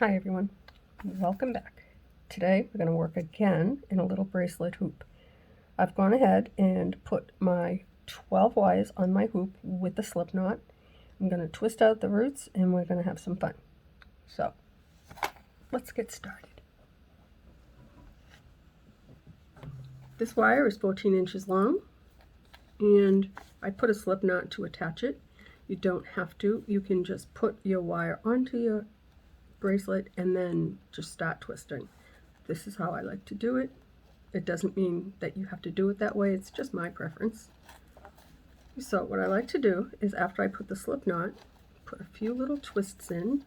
Hi everyone, welcome back. Today we're going to work again in a little bracelet hoop. I've gone ahead and put my 12 wires on my hoop with the slip knot. I'm going to twist out the roots and we're going to have some fun. So let's get started. This wire is 14 inches long and I put a slip knot to attach it. You don't have to, you can just put your wire onto your bracelet and then just start twisting. This is how I like to do it. It doesn't mean that you have to do it that way, it's just my preference. So what I like to do is after I put the slip knot, put a few little twists in.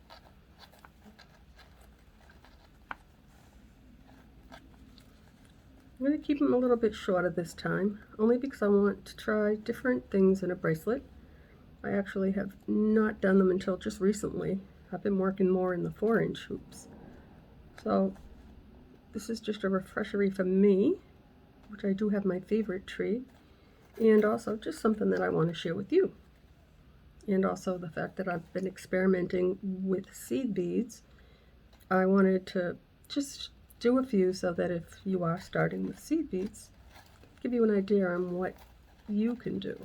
I'm going to keep them a little bit shorter this time, only because I want to try different things in a bracelet. I actually have not done them until just recently. I've been working more in the 4-inch hoops. So this is just a refreshery for me, which I do have my favorite tree, and also just something that I want to share with you. And also the fact that I've been experimenting with seed beads. I wanted to just do a few so that if you are starting with seed beads, give you an idea on what you can do.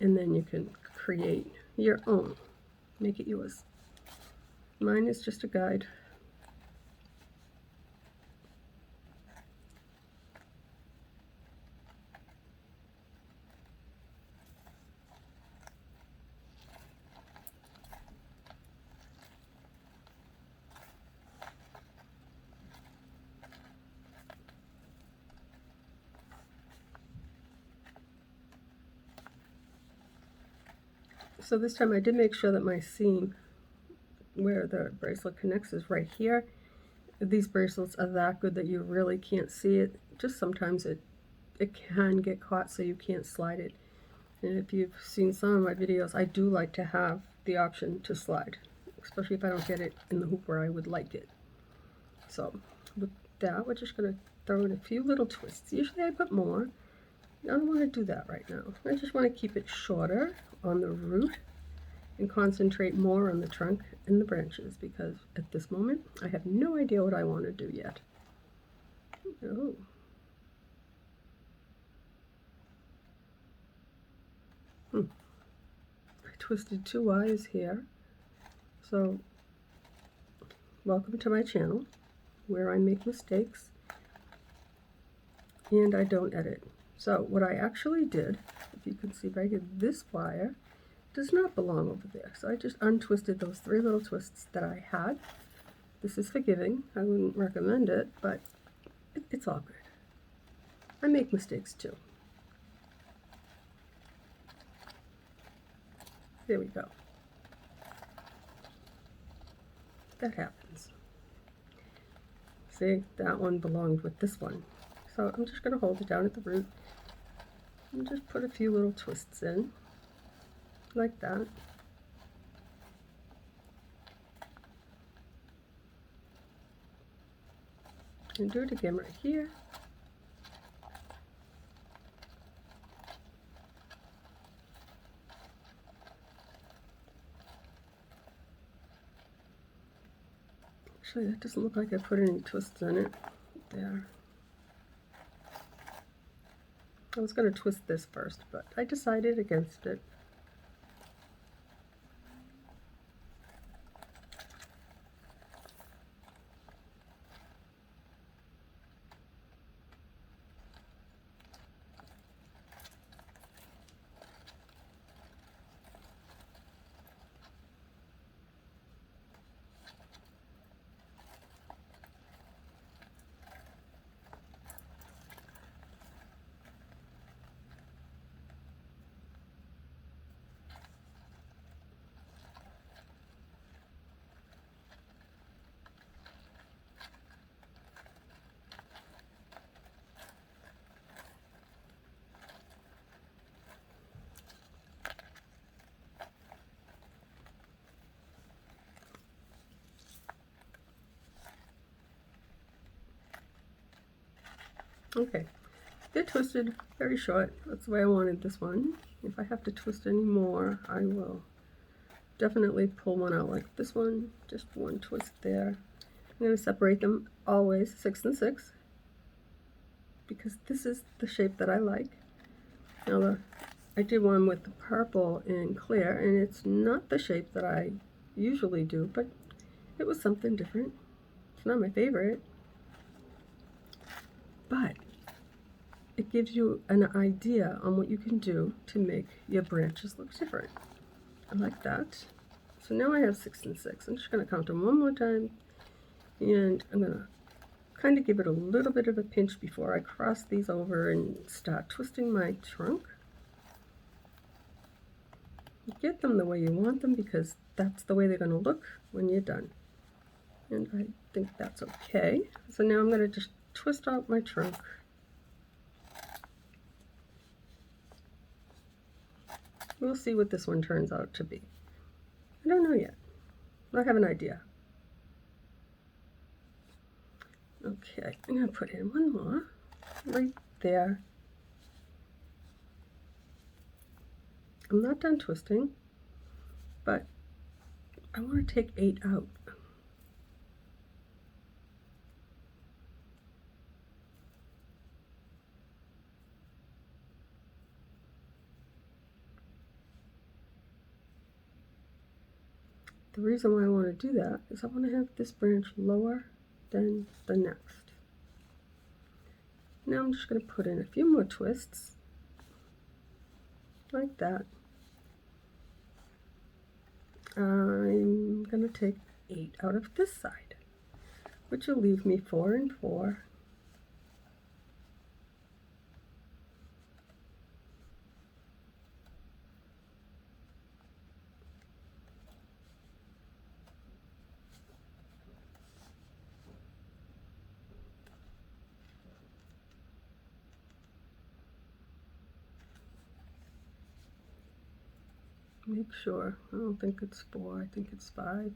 And then you can create your own, make it yours. Mine is just a guide. So this time I did make sure that my seam where the bracelet connects is right here. These bracelets are that good that you really can't see it. Just sometimes it can get caught so you can't slide it. And if you've seen some of my videos, I do like to have the option to slide, especially if I don't get it in the hoop where I would like it. So with that, we're just going to throw in a few little twists. Usually I put more. I don't want to do that right now. I just want to keep it shorter on the root and concentrate more on the trunk and the branches, because at this moment I have no idea what I want to do yet. Oh. I twisted 2 wires here. So welcome to my channel where I make mistakes and I don't edit. So what I actually did, if you can see right here, this wire does not belong over there. So I just untwisted those 3 little twists that I had. This is forgiving. I wouldn't recommend it, but it's all good. I make mistakes too. There we go. That happens. See, that one belonged with this one. So I'm just going to hold it down at the root and just put a few little twists in, like that. And do it again right here. Actually, that doesn't look like I put any twists in it. There. I was going to twist this first, but I decided against it. Okay, they're twisted very short. That's the way I wanted this one. If I have to twist any more, I will definitely pull one out like this one, just one twist there. I'm going to separate them always 6 and 6 because this is the shape that I like. Now I did one with the purple and clear, and it's not the shape that I usually do, but it was something different. It's not my favorite, but it gives you an idea on what you can do to make your branches look different. I like that. So now I have 6 and 6. I'm just going to count them one more time, and I'm going to kind of give it a little bit of a pinch before I cross these over and start twisting my trunk. Get them the way you want them because that's the way they're going to look when you're done. And I think that's okay. So now I'm going to just twist out my trunk. We'll see what this one turns out to be. I don't know yet. I have an idea. Okay, I'm going to put in one more right there. I'm not done twisting, but I want to take 8 out. The reason why I want to do that is I want to have this branch lower than the next. Now I'm just going to put in a few more twists, like that. I'm going to take 8 out of this side, which will leave me 4 and 4. Make sure. I don't think it's 4. I think it's 5.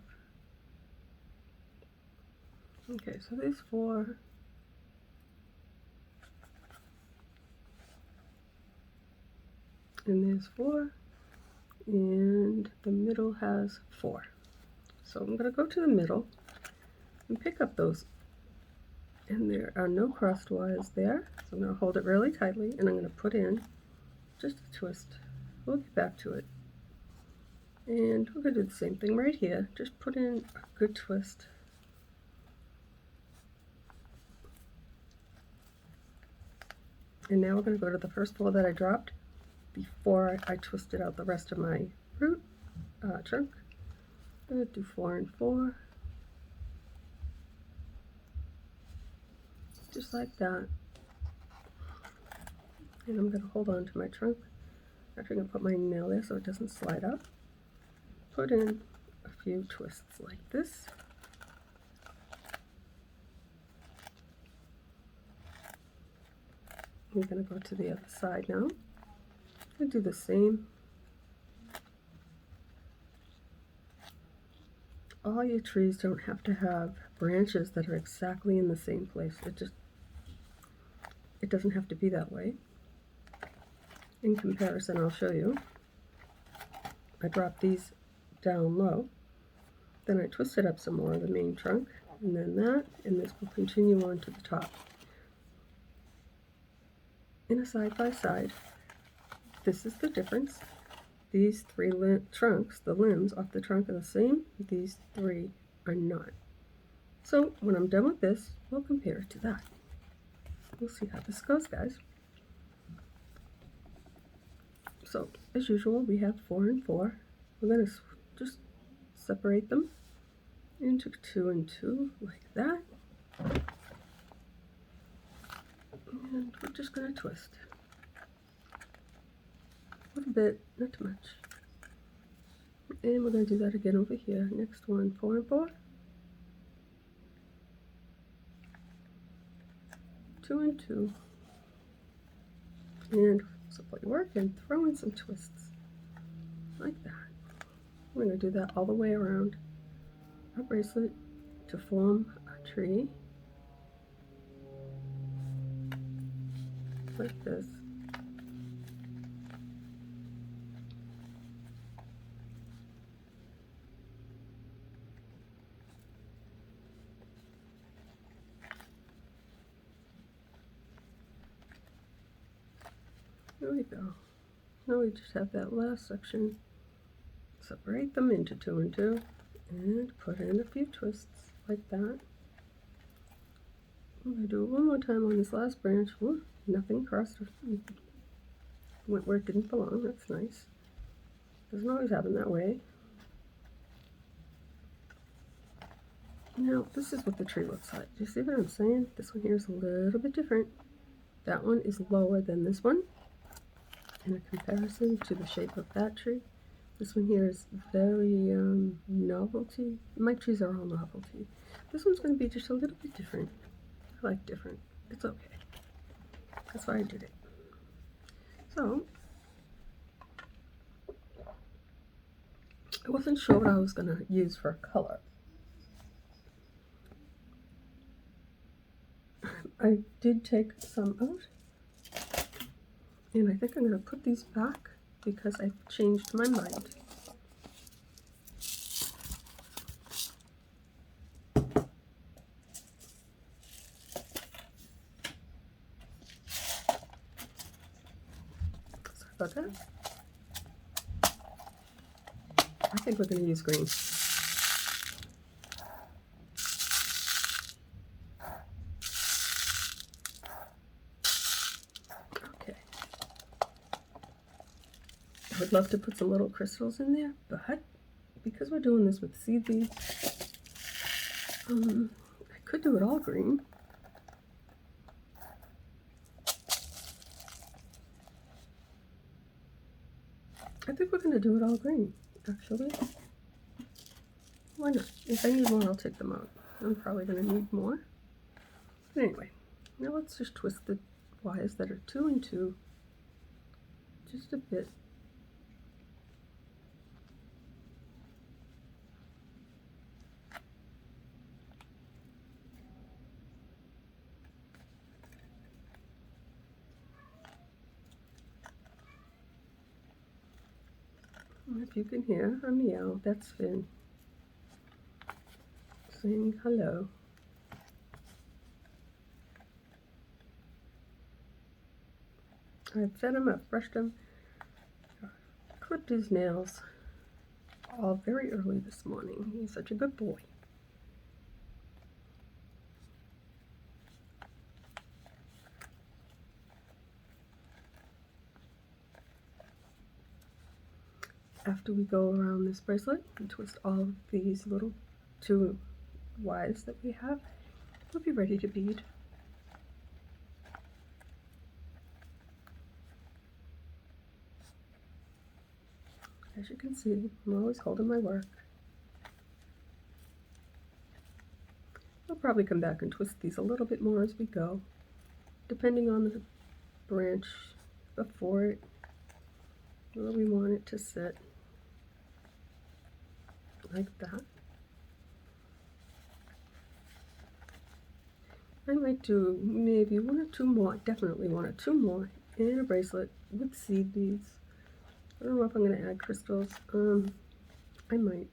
Okay, so there's 4. And there's 4. And the middle has 4. So I'm going to go to the middle and pick up those. And there are no crossed wires there. So I'm going to hold it really tightly and I'm going to put in just a twist. We'll get back to it. And we're going to do the same thing right here. Just put in a good twist. And now we're going to go to the first 4 that I dropped before I twisted out the rest of my root trunk. I'm going to do 4 and 4. Just like that. And I'm going to hold on to my trunk. Actually, I'm going to put my nail there so it doesn't slide up. Put in a few twists like this. I'm going to go to the other side now. I'm going to do the same. All your trees don't have to have branches that are exactly in the same place. It doesn't have to be that way. In comparison, I'll show you. I dropped these down low, then I twisted up some more of the main trunk, and then that, and this will continue on to the top. In a side by side, this is the difference. These 3 trunks, the limbs off the trunk are the same, these 3 are not. So when I'm done with this, we'll compare it to that. We'll see how this goes, guys. So as usual, we have 4 and 4. We're going to just separate them into 2 and 2 like that. And we're just going to twist. A little bit, not too much. And we're going to do that again over here. Next one, 4 and 4. 2 and 2. And support your work and throw in some twists like that. We're going to do that all the way around our bracelet to form a tree like this. There we go. Now we just have that last section. Separate them into 2 and 2 and put in a few twists like that. I'm going to do it one more time on this last branch. Ooh, nothing crossed, went where it didn't belong. That's nice. Doesn't always happen that way. Now, this is what the tree looks like. Do you see what I'm saying? This one here is a little bit different. That one is lower than this one in a comparison to the shape of that tree. This one here is very novelty. My trees are all novelty. This one's going to be just a little bit different. I like different. It's okay. That's why I did it. So, I wasn't sure what I was going to use for a color. I did take some out, and I think I'm going to put these back because I've changed my mind. Sorry about that. I think we're going to use green. Okay. I would love to put some little crystals in there, but because we're doing this with seed beads, I could do it all green. I think we're going to do it all green, actually. Why not? If I need more, I'll take them out. I'm probably going to need more. But anyway, now let's just twist the wires that are 2 and 2 just a bit. If you can hear a meow, that's Finn saying hello. I've fed him, I've brushed him, clipped his nails all very early this morning. He's such a good boy. After we go around this bracelet and twist all of these little 2 wires that we have, we'll be ready to bead. As you can see, I'm always holding my work. I'll probably come back and twist these a little bit more as we go, depending on the branch before it, where we want it to sit, like that. I might do maybe 1 or 2 more, definitely 1 or 2 more in a bracelet with seed beads. I don't know if I'm going to add crystals. I might.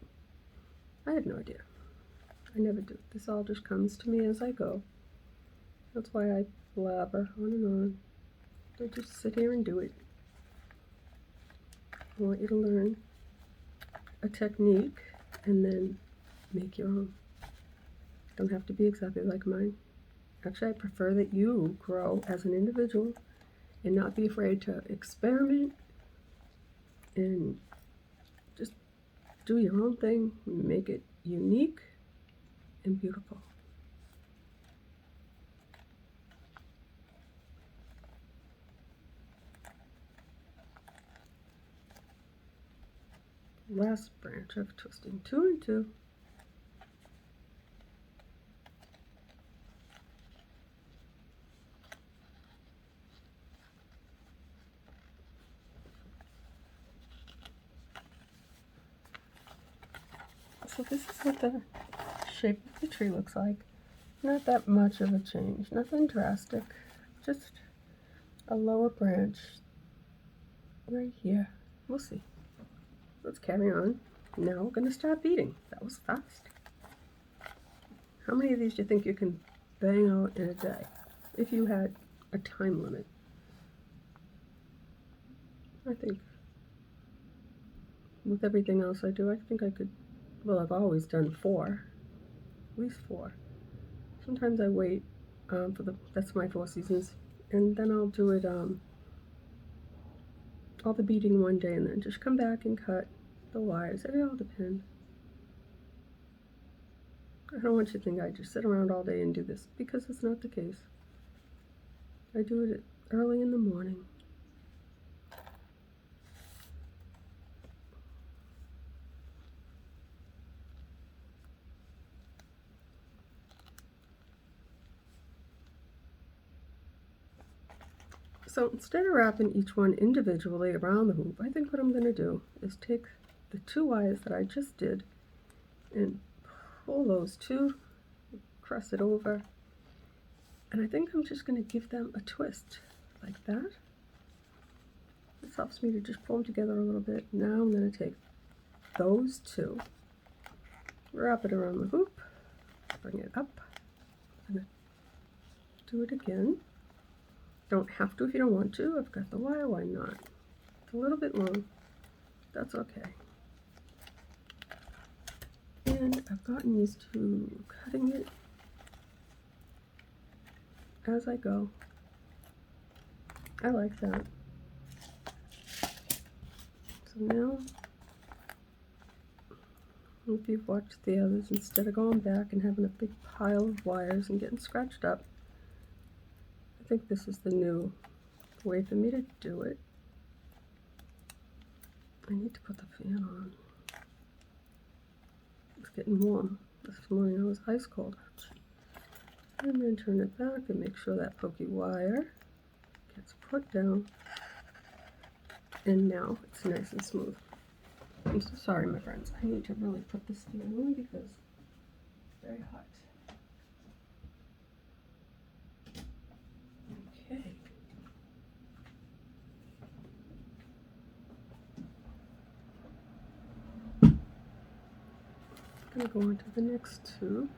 I have no idea. I never do. This all just comes to me as I go. That's why I blabber on and on. I just sit here and do it. I want you to learn a technique and then make your own. Don't have to be exactly like mine. Actually, I prefer that you grow as an individual and not be afraid to experiment and just do your own thing, make it unique and beautiful. Last branch of twisting 2 and 2. So this is what the shape of the tree looks like. Not that much of a change, nothing drastic, just a lower branch right here. We'll see. Let's carry on. Now we're going to start beading. That was fast. How many of these do you think you can bang out in a day if you had a time limit? I think with everything else I do, I think I could, well, I've always done 4, at least 4. Sometimes I wait that's my 4 seasons, and then I'll do it, all the beading one day and then just come back and cut the wires. It all depends. I don't want you to think I just sit around all day and do this, because it's not the case. I do it early in the morning. So instead of wrapping each one individually around the hoop, I think what I'm going to do is take the 2 wires that I just did and pull those 2, cross it over, and I think I'm just going to give them a twist like that. This helps me to just pull them together a little bit. Now I'm going to take those 2, wrap it around the hoop, bring it up, and do it again. Don't have to if you don't want to. I've got the wire, why not? It's a little bit long. That's okay. And I've gotten used to cutting it as I go. I like that. So now, if you've watched the others, instead of going back and having a big pile of wires and getting scratched up, I think this is the new way for me to do it. I need to put the fan on. It's getting warm. This morning it was ice cold. And then turn it back and make sure that pokey wire gets put down. And now it's nice and smooth. I'm so sorry, my friends. I need to really put this fan on because it's very hot. Okay. I'm going to go on to the next 2.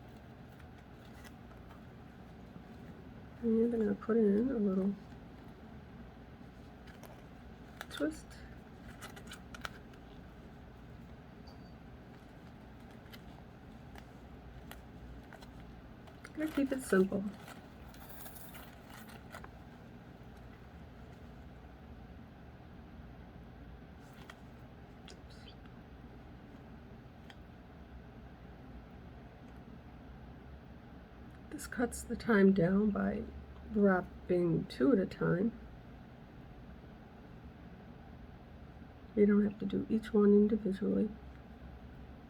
And I'm going to put in a little twist. I'm going to keep it simple. This cuts the time down by wrapping 2 at a time. You don't have to do each one individually.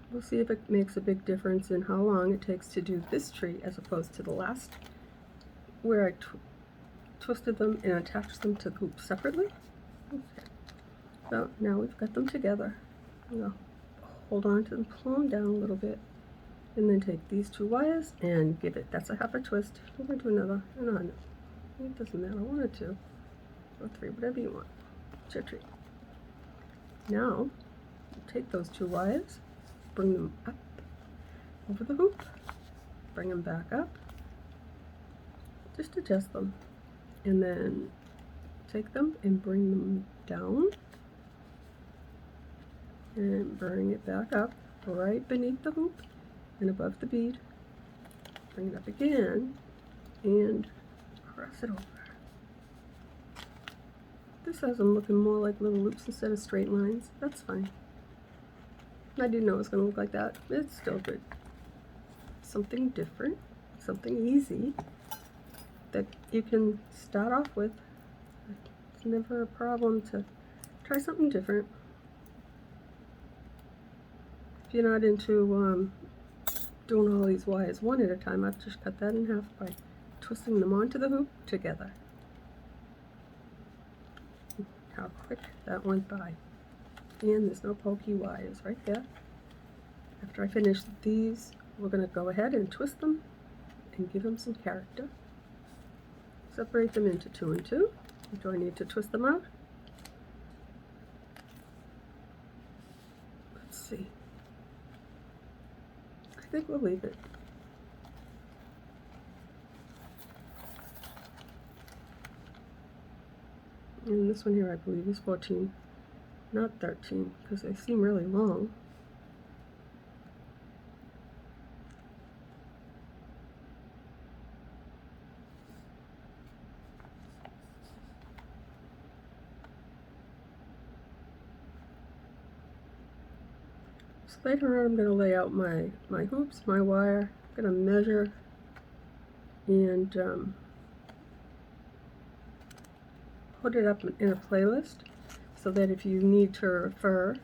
We'll see if it makes a big difference in how long it takes to do this tree as opposed to the last, where I twisted them and attached them to the hoop separately. Okay. So now we've got them together. I'll hold on to them, pull them down a little bit, and then take these 2 wires and give it, that's a half a twist. We're going to do another, no, it doesn't matter, 1 or 2 or 3, whatever you want. It's your tree. Now, take those 2 wires, bring them up over the hoop, bring them back up, just adjust them, and then take them and bring them down, and bring it back up right beneath the hoop and above the bead. Bring it up again and cross it over. This has them looking more like little loops instead of straight lines. That's fine. I didn't know it was going to look like that. It's still good. Something different, something easy that you can start off with. It's never a problem to try something different. If you're not into doing all these wires 1 at a time, I've just cut that in half by twisting them onto the hoop together. How quick that went by. And there's no pokey wires right there. After I finish these, we're going to go ahead and twist them and give them some character. Separate them into 2 and 2. Do I need to twist them out? Let's see. I think we'll leave it. And this one here, I believe, is 14. not 13, because they seem really long. So later on I'm going to lay out my hoops, my wire. I'm going to measure and put it up in a playlist so that if you need to refer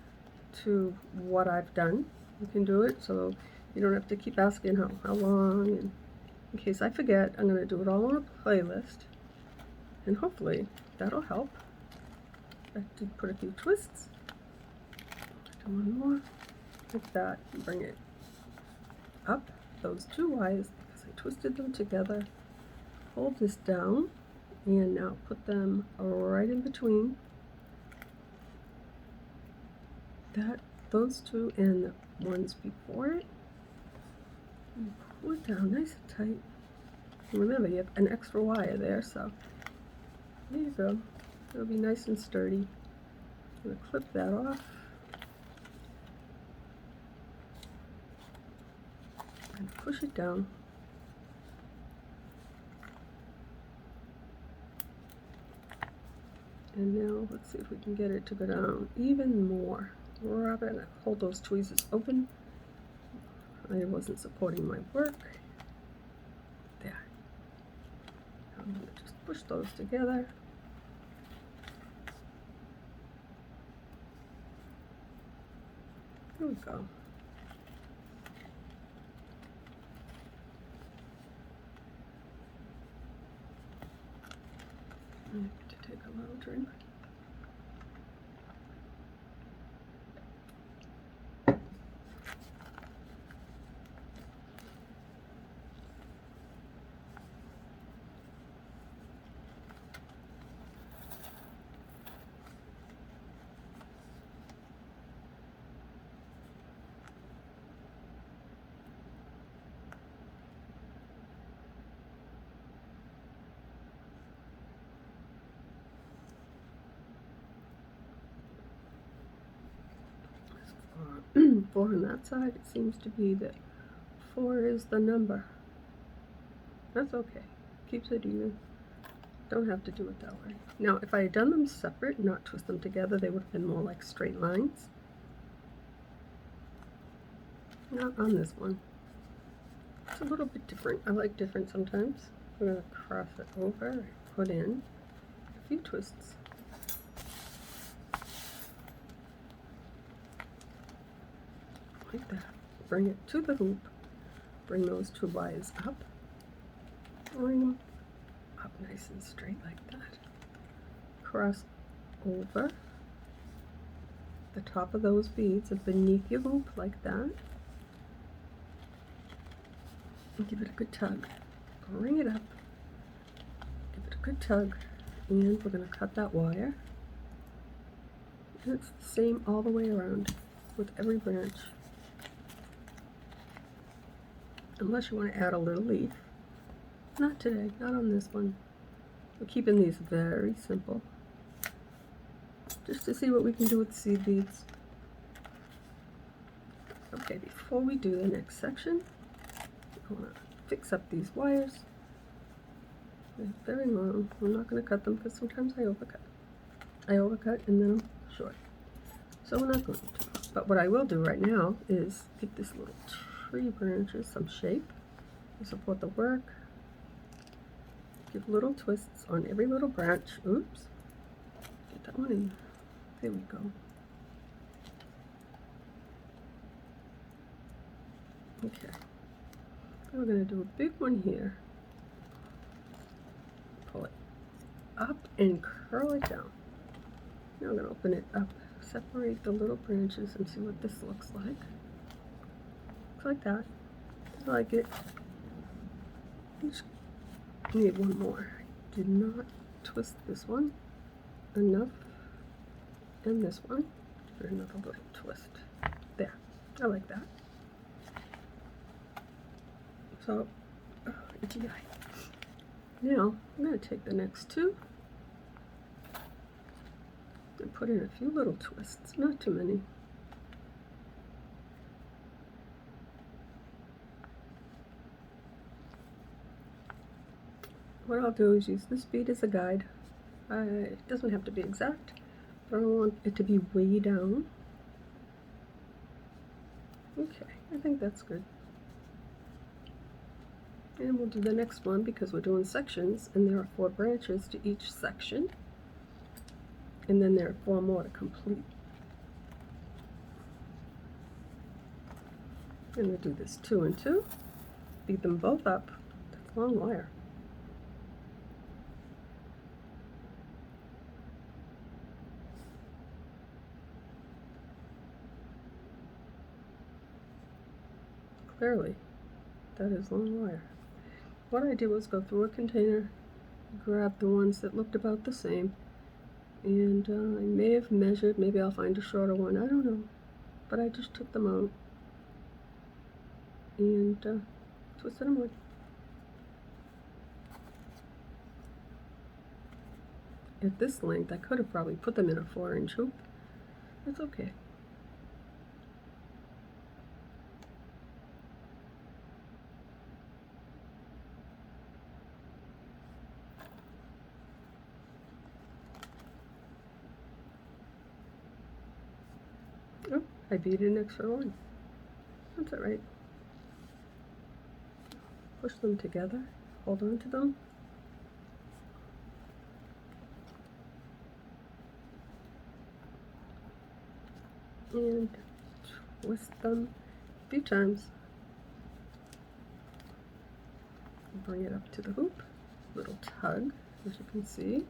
to what I've done, you can do it, so you don't have to keep asking how long, and in case I forget, I'm going to do it all on a playlist, and hopefully that'll help. I did put a few twists. Do one more like that, and bring it up those two wires because I twisted them together. Hold this down and now put them right in between those two and the ones before it, and pull it down nice and tight. And remember, you have an extra wire there, so there you go. It'll be nice and sturdy. I'm going to clip that off and push it down. And now let's see if we can get it to go down even more. Rub it and hold those tweezers open. I wasn't supporting my work. There. I'm going to just push those together. Here we go. I need to take a little drink. Four on that side, it seems to be that 4 is the number. That's okay. Keeps it even. Don't have to do it that way. Now, if I had done them separate, not twist them together, they would have been more like straight lines. Not on this one. It's a little bit different. I like different sometimes. I'm going to cross it over, put in a few twists. Like that. Bring it to the hoop. Bring those two wires up. Bring them up nice and straight like that. Cross over the top of those beads and beneath your hoop like that. And give it a good tug. Bring it up. Give it a good tug. And we're going to cut that wire. And it's the same all the way around with every branch. Unless you want to add a little leaf. Not today, not on this one. We're keeping these very simple. Just to see what we can do with seed beads. Okay, before we do the next section, I want to fix up these wires. They're very long. I'm not going to cut them because sometimes I overcut. I overcut and then I'm short. So we're not going to. But what I will do right now is give this little tree branches some shape to support the work. Give little twists on every little branch. Oops. Get that one in. There we go. Okay. We're going to do a big one here. Pull it up and curl it down. Now I'm going to open it up. Separate the little branches and see what this looks like. Looks like that. I like it. Just need one more. I did not twist this one enough. And this one. For another little twist. There. I like that. So, itchy eye. Now, I'm going to take the next two and put in a few little twists, not too many. What I'll do is use this bead as a guide. It doesn't have to be exact, but I want it to be way down. Okay, I think that's good. And we'll do the next one because we're doing sections, and there are 4 branches to each section. And then there are 4 more to complete. And we'll do this 2 and 2. Beat them both up. That's long wire. Clearly, that is long wire. What I did was go through a container, grab the ones that looked about the same, and I may have measured, maybe I'll find a shorter one, I don't know, but I just took them out and twisted them on. At this length, I could have probably put them in a 4-inch hoop. That's okay. Oh, I beat an extra one. That's all right. Push them together, hold on to them. And twist them a few times. Bring it up to the hoop. Little tug, as you can see.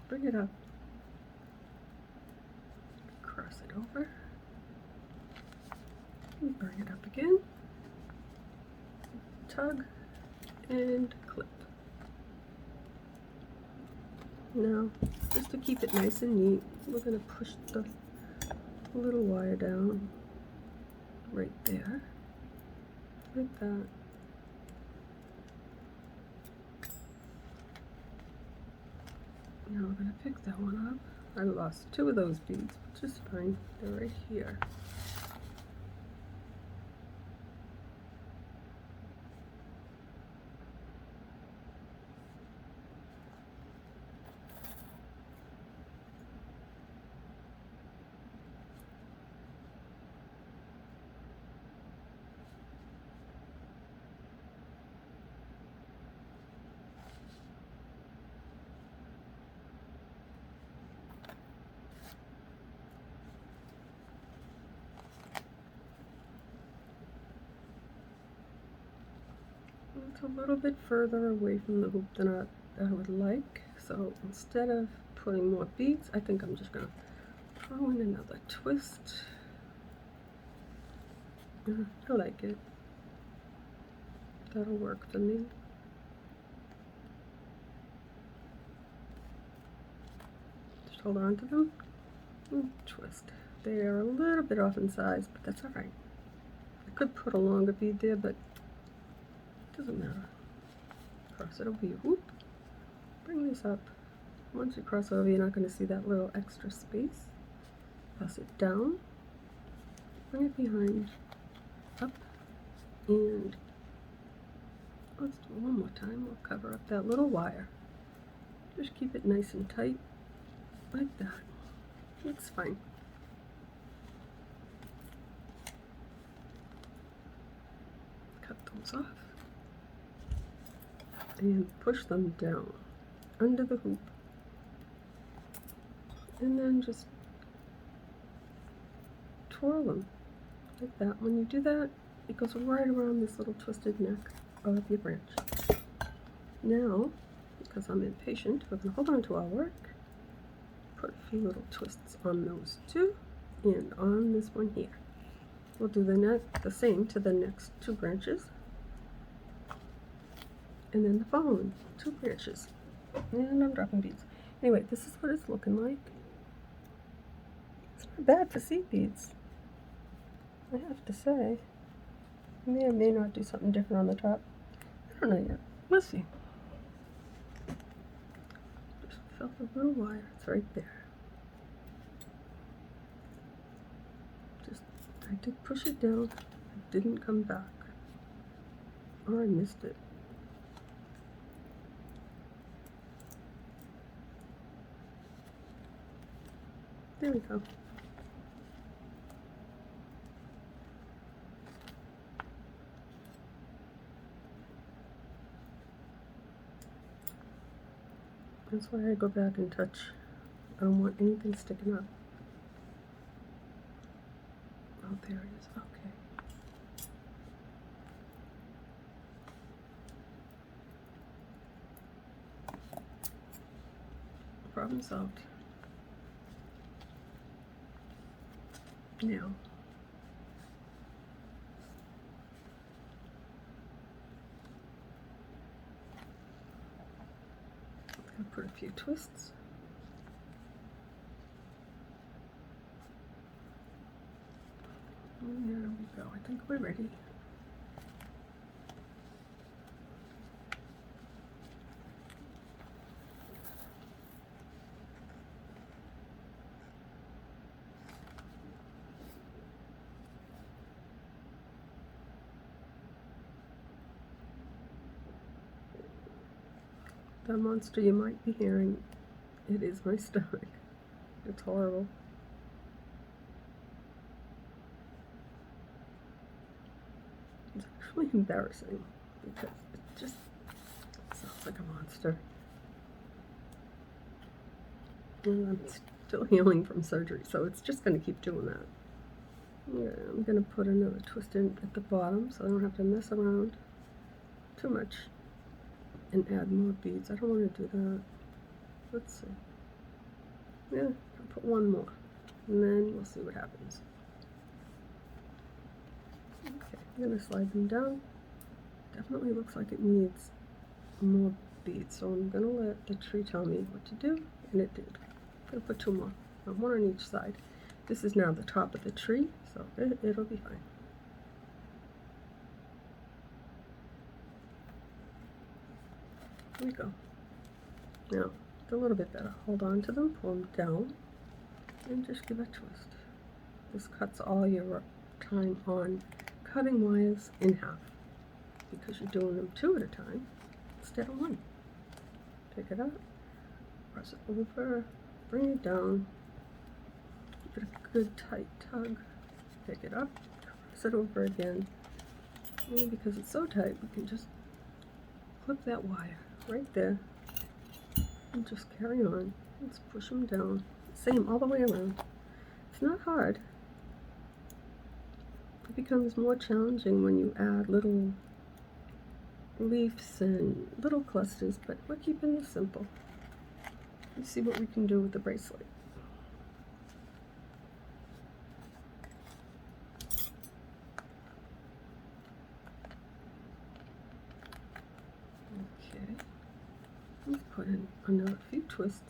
Bring it up. Cross it over. And bring it up again. Tug and clip. Now, just to keep it nice and neat, we're going to push the little wire down right there, like that. Now we're going to pick that one up. I lost 2 of those beads, which is fine. They're right here. It's a little bit further away from the hoop than I would like, so instead of putting more beads, I think I'm just going to throw in another twist. I like it. That'll work for me. Just hold on to them and twist. They are a little bit off in size, but that's alright. I could put a longer bead there, but doesn't matter. Cross it over your hoop. Bring this up. Once you cross over, you're not going to see that little extra space. Press it down. Bring it behind. Up. And let's do it one more time. We'll cover up that little wire. Just keep it nice and tight. Like that. It's fine. Cut those off. And push them down under the hoop, and then just twirl them like that. When you do that, it goes right around this little twisted neck of your branch. Now, because I'm impatient, we're going to hold on to our work, put a few little twists on those 2 and on this one here. We'll do the same to the next 2 branches. And then the following 2 branches. And I'm dropping beads. Anyway, this is what it's looking like. It's not bad for seed beads, I have to say. I may or may not do something different on the top. I don't know yet. We'll see. felt a little wire. It's right there. Just, I did push it down. It didn't come back. Or I missed it. There we go. That's why I go back and touch. I don't want anything sticking up. Oh, there it is. Okay. Problem solved. Now, I'm going to put a few twists. And there we go. I think we're ready. That monster you might be hearing, it is my stomach. It's horrible. It's actually embarrassing because it just sounds like a monster. And I'm still healing from surgery, so it's just going to keep doing that. Yeah, I'm going to put another twist in at the bottom so I don't have to mess around too much and add more beads. I don't want to do that. Let's see. Yeah, I'll put one more and then we'll see what happens. Okay, I'm going to slide them down. Definitely looks like it needs more beads, so I'm going to let the tree tell me what to do, and it did. I'm going to put two more, one on each side. This is now the top of the tree, so it'll be fine. There we go. Now, it's a little bit better. Hold on to them, pull them down, and just give a twist. This cuts all your time on cutting wires in half because you're doing them two at a time instead of one. Pick it up, press it over, bring it down, give it a good tight tug, pick it up, press it over again, and because it's so tight we can just clip that wire right there and just carry on. Let's push them down, same all the way around. It's not hard. It becomes more challenging when you add little leaves and little clusters, but we're keeping this simple. Let's see what we can do with the bracelet. Okay, let's put in another few twists.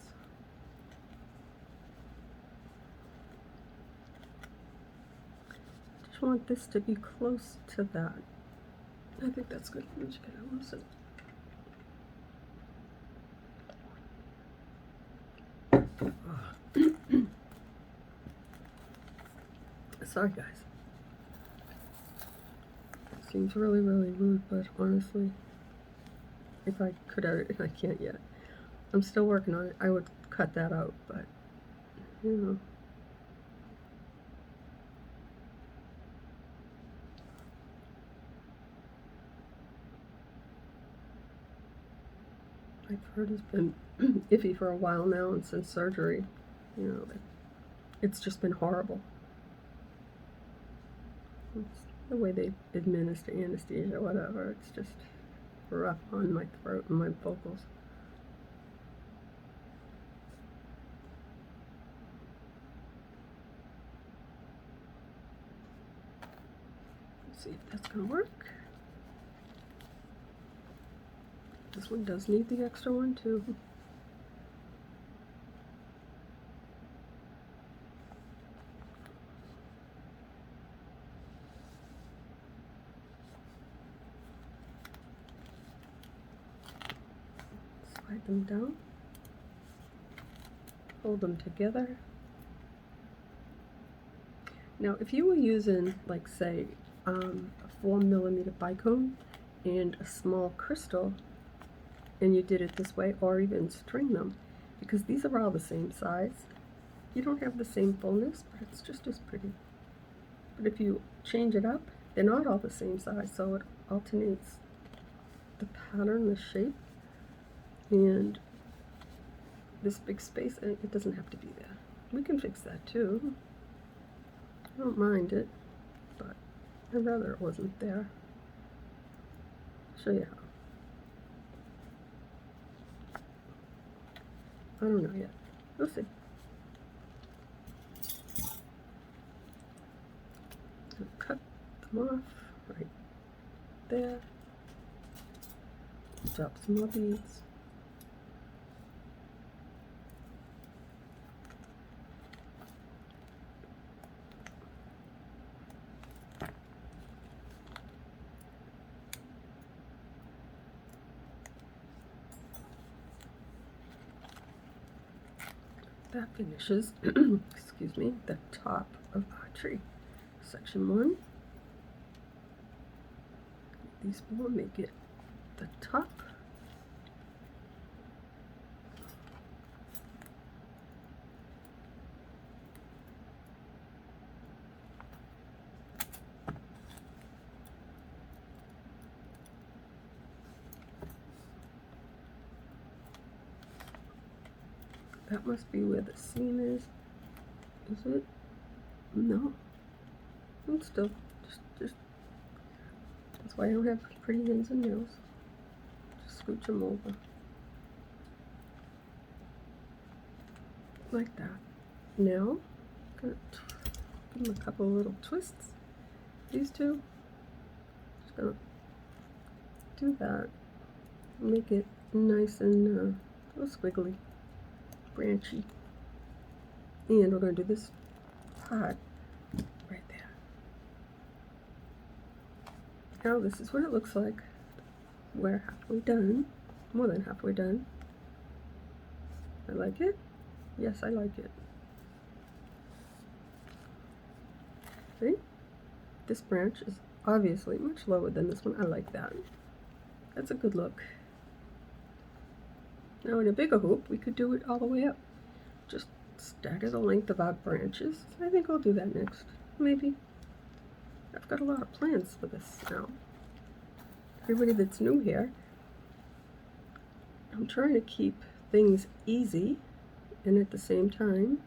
Just want this to be close to that. I think that's good. Let's get it loosened. Sorry guys. It seems really, really rude, but honestly, if I could edit it, I can't yet. I'm still working on it. I would cut that out, but you know. I've heard it's been iffy for a while now, and since surgery, you know, it's just been horrible. It's the way they administer anesthesia, whatever. It's just rough on my throat and my vocals. Let's see if that's gonna work. This one does need the extra one too. Slide them down. hold them together. Now, if you were using, like, say, a 4mm bicone and a small crystal, and you did it this way, or even string them, because these are all the same size, you don't have the same fullness, but it's just as pretty. But if you change it up, they're not all the same size, so it alternates the pattern, the shape, and this big space, it doesn't have to be there. We can fix that too. I don't mind it, but I'd rather it wasn't there. I'll show you how. I don't know yet. We'll see. I'll cut them off right there. Drop some more beads. That finishes, excuse me, the top of our tree. Section 1. These four make it the top. That must be where the seam is. Is it? No. It's still just. That's why I don't have pretty hands and nails. Just scooch them over. Like that. Now, I'm gonna give them a couple of little twists. These two. Just gonna do that. Make it nice and a little squiggly. Branchy, and we're going to do this part right there. Now this is what it looks like. We're halfway done, more than halfway done. I like it. Yes, I like it. See? This branch is obviously much lower than this one. I like that. That's a good look. Now in a bigger hoop, we could do it all the way up. Just stagger the length of our branches. I think I'll do that next. Maybe. I've got a lot of plans for this now. Everybody that's new here, I'm trying to keep things easy, and at the same time,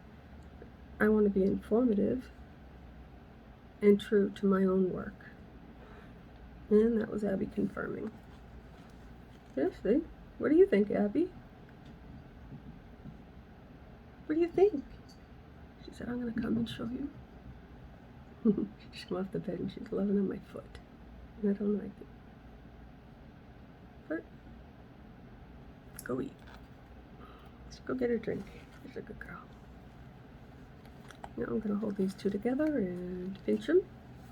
I want to be informative and true to my own work. And that was Abby confirming. Yes, see? What do you think, Abby? What do you think? She said, I'm going to come and show you. She came off the bed and she's loving on my foot. And I don't like it. But, let's go eat. Let's go get a drink. She's a good girl. Now I'm going to hold these two together and pinch them.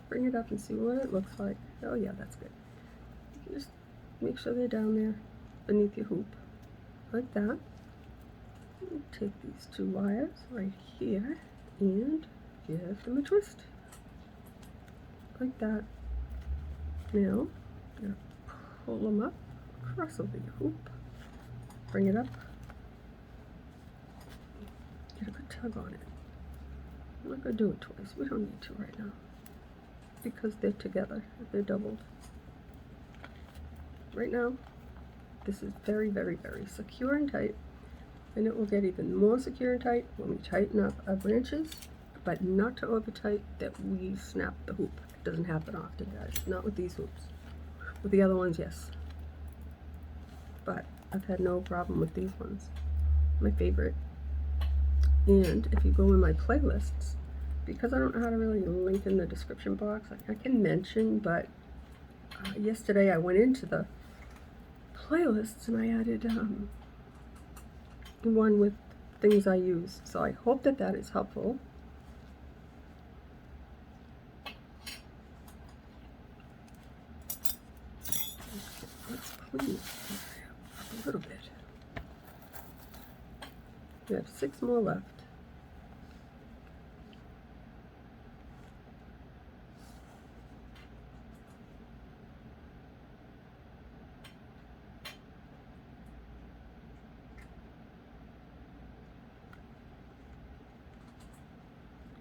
Bring it up and see what it looks like. Oh yeah, that's good. You can just make sure they're down there beneath your hoop. Like that. Take these two wires right here and give them a twist. Like that. Now, I'm going to pull them up, cross over your hoop, bring it up, get a good tug on it. I'm not going to do it twice. We don't need to right now because they're together. They're doubled. Right now, this is very, very, very secure and tight. And it will get even more secure and tight when we tighten up our branches, but not to over tight that we snap the hoop. It doesn't happen often, guys. Not with these hoops. With the other ones, yes. But I've had no problem with these ones. My favorite. And if you go in my playlists, because I don't know how to really link in the description box, I can mention, but yesterday I went into the playlists and I added one with things I use, so I hope that that is helpful. Let's please a little bit. We have 6 more left.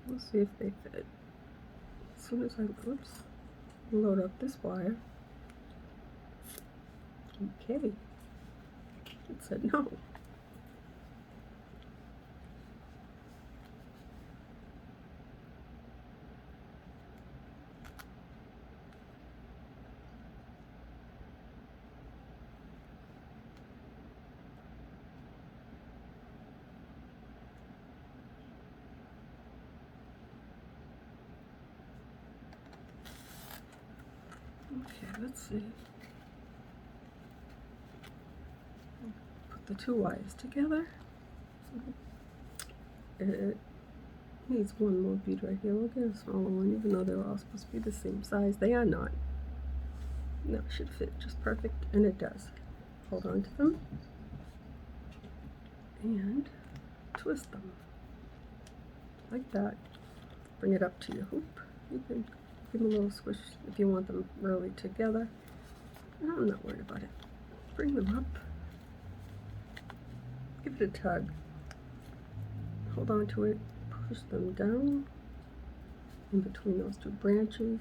We'll see if they fit. As soon as I load up this wire. Okay. It said no. Okay, let's see. Put the 2 wires together. It needs one more bead right here. We'll get a smaller one, even though they're all supposed to be the same size. They are not. No, it should fit just perfect, and it does. Hold on to them and twist them like that. Bring it up to your hoop. You can give them a little squish if you want them really together. I'm not worried about it. Bring them up. Give it a tug. Hold on to it. Push them down in between those 2 branches.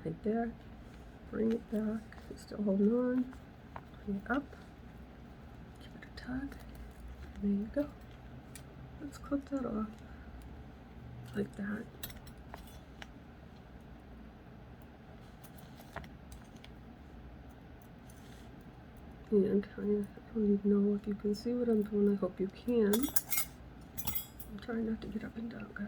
Right there. Bring it back. You're still holding on. Bring it up. Give it a tug. And there you go. Let's clip that off. Like that. And I don't even know if you can see what I'm doing. I hope you can. I'm trying not to get up and down, guys.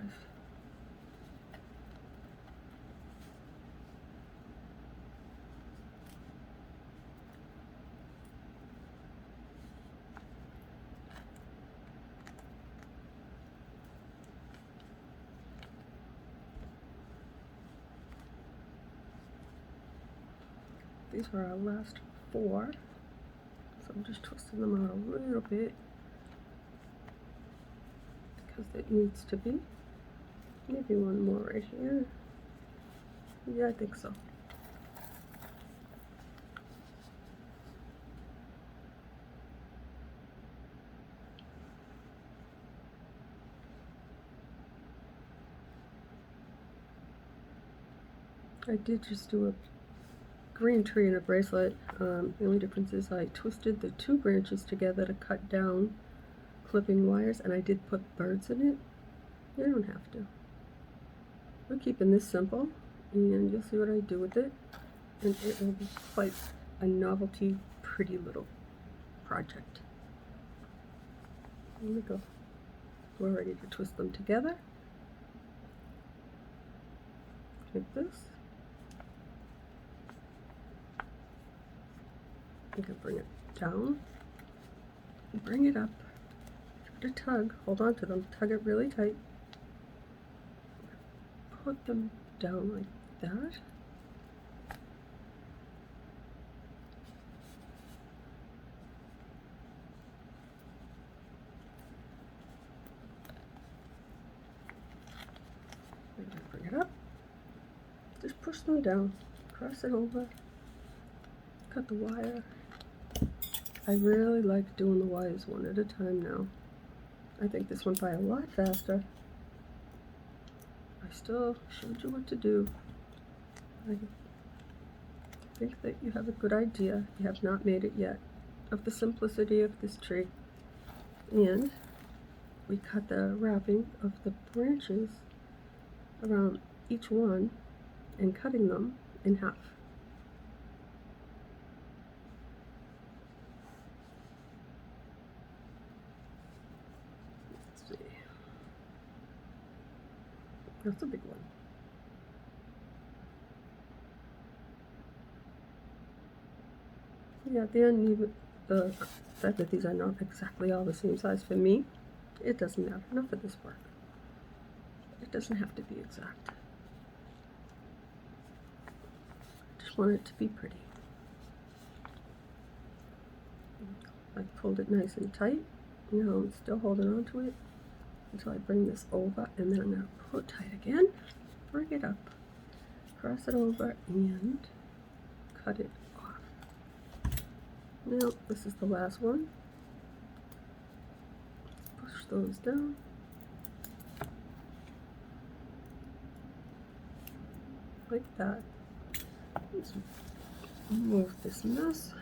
These are our last 4. So I'm just twisting them out a little bit because it needs to be. Maybe one more right here. Yeah, I think so. I did just do a green tree and a bracelet. The only difference is I twisted the 2 branches together to cut down clipping wires, and I did put birds in it. You don't have to. We're keeping this simple, and you'll see what I do with it, and it will be quite a novelty, pretty little project. Here we go. We're ready to twist them together like this. You can bring it down and bring it up. Give it a tug. Hold on to them. Tug it really tight. Put them down like that. Bring it up. Just push them down. Cross it over. Cut the wire. I really like doing the wires one at a time now. I think this went by a lot faster. I still showed you what to do. I think that you have a good idea, if you have not made it yet, of the simplicity of this tree. And we cut the wrapping of the branches around each one and cutting them in half. That's a big one. Yeah, at the end, even the fact that these are not exactly all the same size for me, it doesn't matter. Enough of this work. It doesn't have to be exact. I just want it to be pretty. I pulled it nice and tight. Now I'm still holding on to it until I bring this over, and then I'm going to pull it tight again, bring it up, cross it over, and cut it off. Now this is the last one. Push those down. Like that. Let's move this mess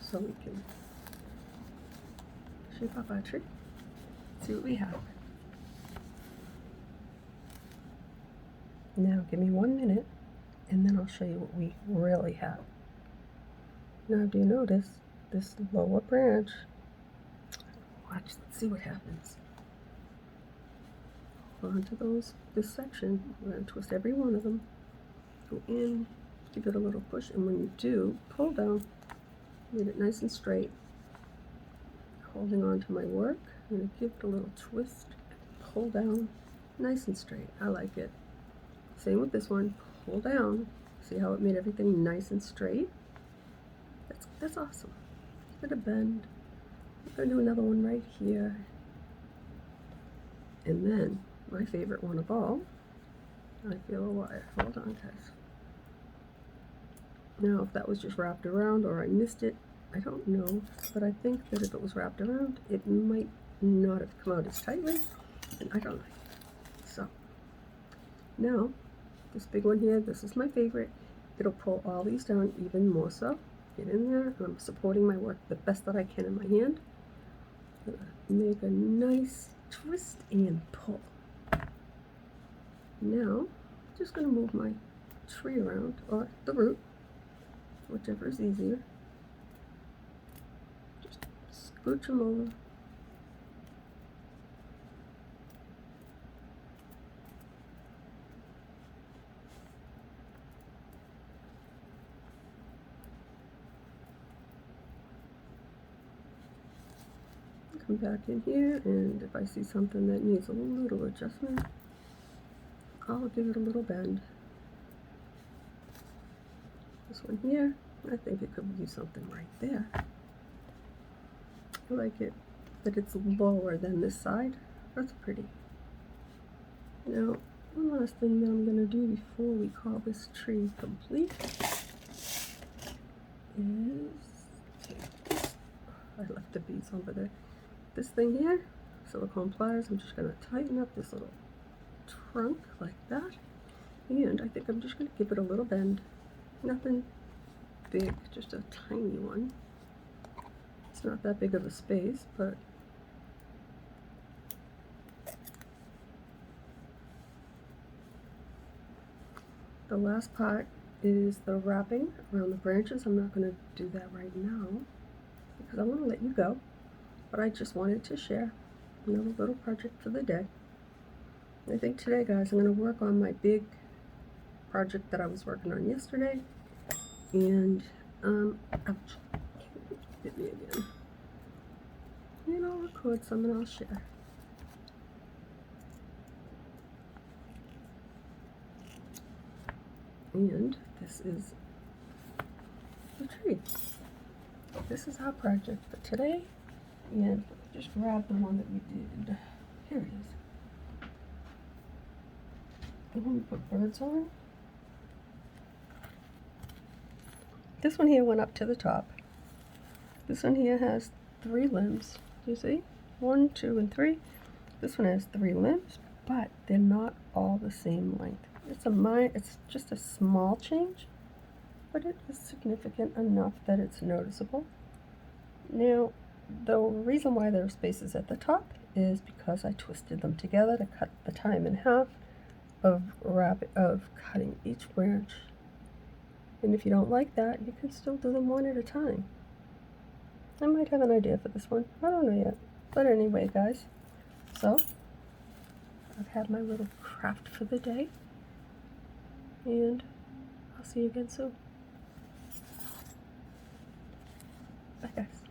so we can shape up our tree. See what we have. Now give me 1 minute and then I'll show you what we really have. Now do you notice this lower branch? Watch, let's see what happens. Hold on to this section. We're going to twist every one of them. Go in, give it a little push, and when you do, pull down. Get it nice and straight. Holding on to my work, I'm going to give it a little twist, pull down, nice and straight. I like it. Same with this one, pull down. See how it made everything nice and straight? That's awesome. Give it a bend. I'm going to do another one right here. And then, my favorite one of all, I feel a wire. Hold on, guys. Now, if that was just wrapped around or I missed it, I don't know, but I think that if it was wrapped around, it might not have come out as tightly, and I don't like it. So, now, this big one here, this is my favorite. It'll pull all these down even more so. Get in there, and I'm supporting my work the best that I can in my hand. Make a nice twist and pull. Now, I'm just going to move my tree around, or the root, whichever is easier. Just scooch them over. Come back in here, and if I see something that needs a little adjustment, I'll give it a little bend. This one here, I think it could use something right there. I like it that it's lower than this side. That's pretty. Now, one last thing that I'm going to do before we call this tree complete is take this. I left the beads over there. This thing here, silicone pliers, I'm just going to tighten up this little trunk like that, and I think I'm just going to give it a little bend. Nothing big, just a tiny one. It's not that big of a space, but the last part is the wrapping around the branches. I'm not going to do that right now because I want to let you go, but I just wanted to share another little project for the day. I think today, guys, I'm going to work on my big project that I was working on yesterday, and ouch, hit me again. And I'll record some and I'll share. And this is the tree. This is our project for today, and just grab the one that we did. Here it is. The one we put birds on. This one here went up to the top. This one here has 3 limbs. You see? 1, 2, and 3. This one has 3 limbs, but they're not all the same length. It's just a small change, but it is significant enough that it's noticeable. Now, the reason why there are spaces at the top is because I twisted them together to cut the time in half of cutting each branch. And if you don't like that, you can still do them one at a time. I might have an idea for this one. I don't know yet. But anyway, guys, so I've had my little craft for the day, and I'll see you again soon. Bye, guys.